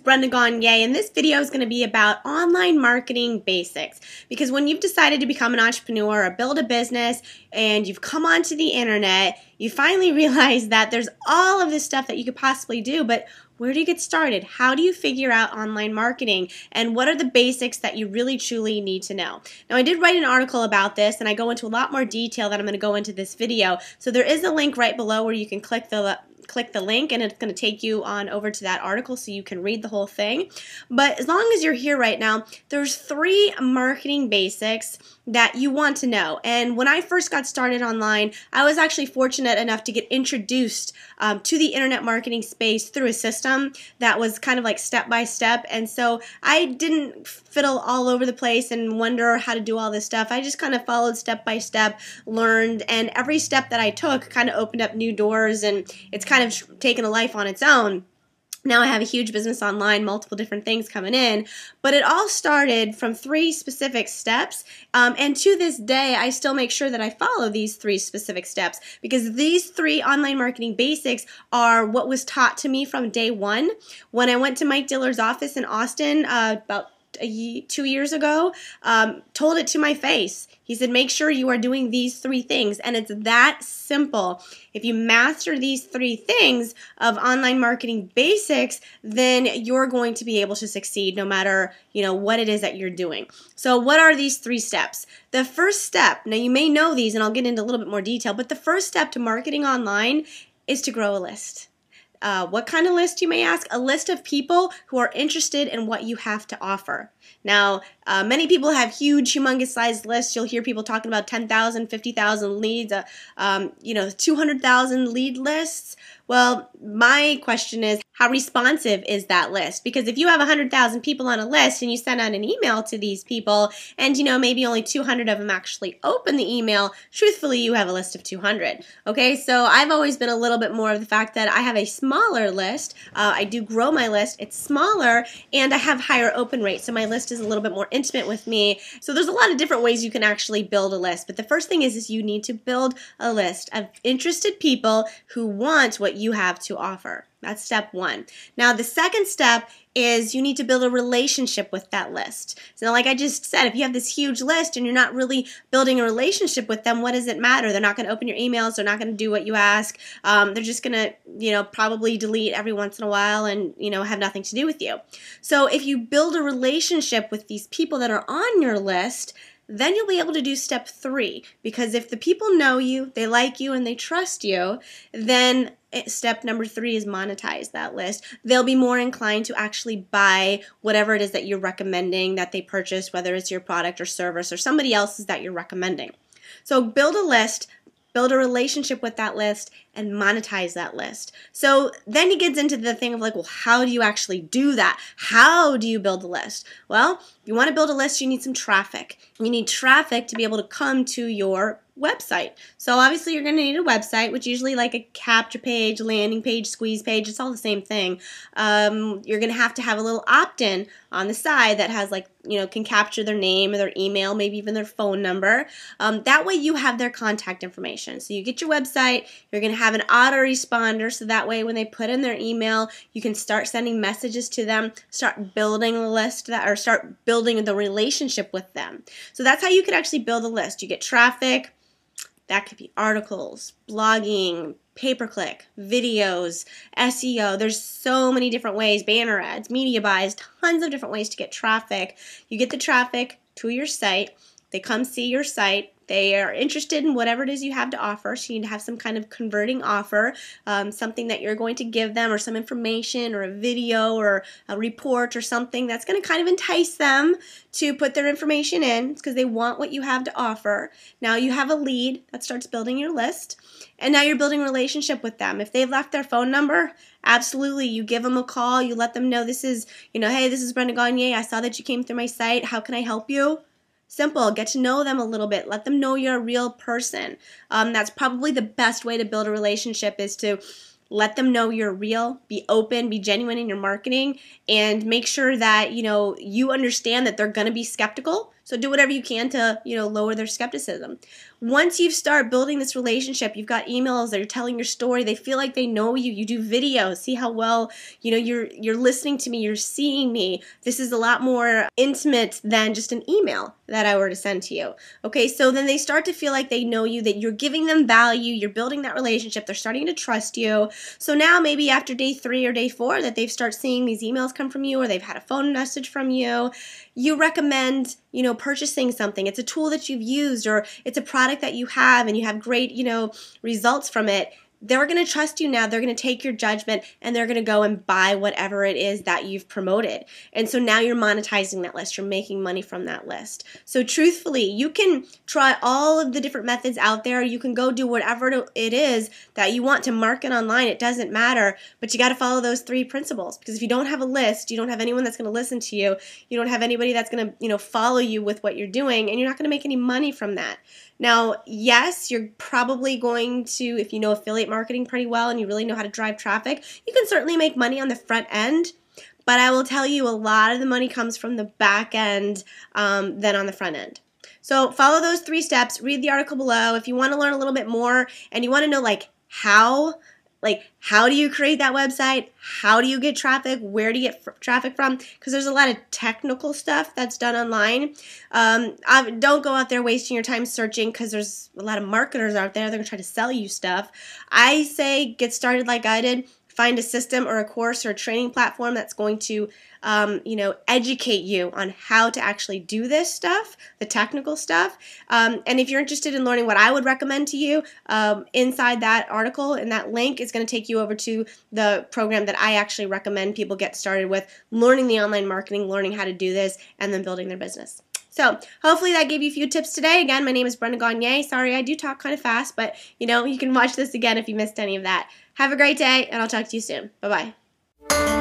Brenda Gagne, and this video is going to be about online marketing basics. Because when you've decided to become an entrepreneur or build a business and you've come onto the internet, you finally realize that there's all of this stuff that you could possibly do, but where do you get started? How do you figure out online marketing? And what are the basics that you really truly need to know? Now, I did write an article about this, and I go into a lot more detail that I'm going to go into this video. So there is a link right below where you can click the link, and it's going to take you on over to that article so you can read the whole thing. But as long as you're here right now, there's 3 marketing basics that you want to know. And when I first got started online, I was actually fortunate enough to get introduced to the internet marketing space through a system that was kind of like step by step. And so I didn't fiddle all over the place and wonder how to do all this stuff. I just kind of followed step by step, learned, and every step that I took kind of opened up new doors, and it's kind of taken a life on its own. Now I have a huge business online, multiple different things coming in, but it all started from 3 specific steps, and to this day I still make sure that I follow these 3 specific steps, because these 3 online marketing basics are what was taught to me from day one. When I went to Mike Diller's office in Austin about 2 years ago, told it to my face. He said, make sure you are doing these 3 things, and it's that simple. If you master these 3 things of online marketing basics, then you're going to be able to succeed no matter, what it is that you're doing. So what are these 3 steps? The first step, now you may know these, and I'll get into a little bit more detail, but the first step to marketing online is to grow a list. What kind of list, you may ask? A list of people who are interested in what you have to offer. Now, many people have huge, humongous sized lists. You'll hear people talking about 10,000, 50,000 leads, 200,000 lead lists. Well, my question is, how responsive is that list? Because if you have 100,000 people on a list and you send out an email to these people and, maybe only 200 of them actually open the email, truthfully, you have a list of 200. Okay, so I've always been a little bit more of the fact that I have a smaller list. I do grow my list. It's smaller, and I have higher open rates, so my list is a little bit more intimate with me. So there's a lot of different ways you can actually build a list, but the first thing is you need to build a list of interested people who want what you have to offer. That's step 1. Now, the second step is you need to build a relationship with that list. So like I just said, if you have this huge list and you're not really building a relationship with them, what does it matter? They're not going to open your emails. They're not going to do what you ask. They're just going to, probably delete every once in a while and, have nothing to do with you. So if you build a relationship with these people that are on your list, then you'll be able to do step 3, because if the people know you, they like you, and they trust you, then step number 3 is monetize that list. They'll be more inclined to actually buy whatever it is that you're recommending that they purchase, whether it's your product or service or somebody else's that you're recommending. So build a list, build a relationship with that list, and monetize that list. So then he gets into the thing of like, well, how do you actually do that? How do you build a list? Well, if you want to build a list, you need some traffic. You need traffic to be able to come to your website. So obviously you're going to need a website, which usually like a capture page, landing page, squeeze page, it's all the same thing. You're going to have a little opt-in on the side that has like, can capture their name or their email, maybe even their phone number. That way you have their contact information. So you get your website, you're going to have an autoresponder, so that way when they put in their email, you can start sending messages to them, start building a list or start building the relationship with them. So that's how you can actually build a list. You get traffic. That could be articles, blogging, pay-per-click, videos, SEO. There's so many different ways, banner ads, media buys, tons of different ways to get traffic. You get the traffic to your site. They come see your site. They are interested in whatever it is you have to offer, so you need to have some kind of converting offer, something that you're going to give them, or some information, or a video, or a report, or something that's going to kind of entice them to put their information in, because they want what you have to offer. Now you have a lead that starts building your list, and now you're building a relationship with them. If they've left their phone number, absolutely, you give them a call, you let them know this is, hey, this is Brenda Gagne, I saw that you came through my site, how can I help you? Simple. Get to know them a little bit. Let them know you're a real person. That's probably the best way to build a relationship, is to let them know you're real, be open, be genuine in your marketing, and make sure that, you understand that they're going to be skeptical. So do whatever you can to, lower their skepticism. Once you start building this relationship, you've got emails that you're telling your story. They feel like they know you. You do videos. See how well, you're listening to me. You're seeing me. This is a lot more intimate than just an email that I were to send to you. Okay, so then they start to feel like they know you, that you're giving them value. You're building that relationship. They're starting to trust you. So now maybe after day 3 or day 4 that they've started seeing these emails come from you, or they've had a phone message from you, you recommend, purchasing something. It's a tool that you've used, or it's a product that you have and you have great, results from it. They're going to trust you now. They're going to take your judgment and they're going to go and buy whatever it is that you've promoted. And so now you're monetizing that list. You're making money from that list. So truthfully, you can try all of the different methods out there. You can go do whatever it is that you want to market online. It doesn't matter, but you got to follow those 3 principles, because if you don't have a list, you don't have anyone that's going to listen to you. You don't have anybody that's going to, follow you with what you're doing, and you're not going to make any money from that. Now, yes, you're probably going to, if you know affiliate marketing pretty well and you really know how to drive traffic, you can certainly make money on the front end. But I will tell you, a lot of the money comes from the back end than on the front end. So follow those 3 steps. Read the article below. If you want to learn a little bit more and you want to know how do you create that website? How do you get traffic? Where do you get traffic from? Because there's a lot of technical stuff that's done online. Don't go out there wasting your time searching, because there's a lot of marketers out there. They're going to try to sell you stuff. I say get started like I did. Find a system or a course or a training platform that's going to, educate you on how to actually do this stuff, the technical stuff. And if you're interested in learning what I would recommend to you, inside that article and that link is going to take you over to the program that I actually recommend people get started with, learning the online marketing, learning how to do this, and then building their business. So hopefully that gave you a few tips today. Again, my name is Brenda-Gagne. Sorry, I do talk kind of fast, but you can watch this again if you missed any of that. Have a great day, and I'll talk to you soon. Bye-bye.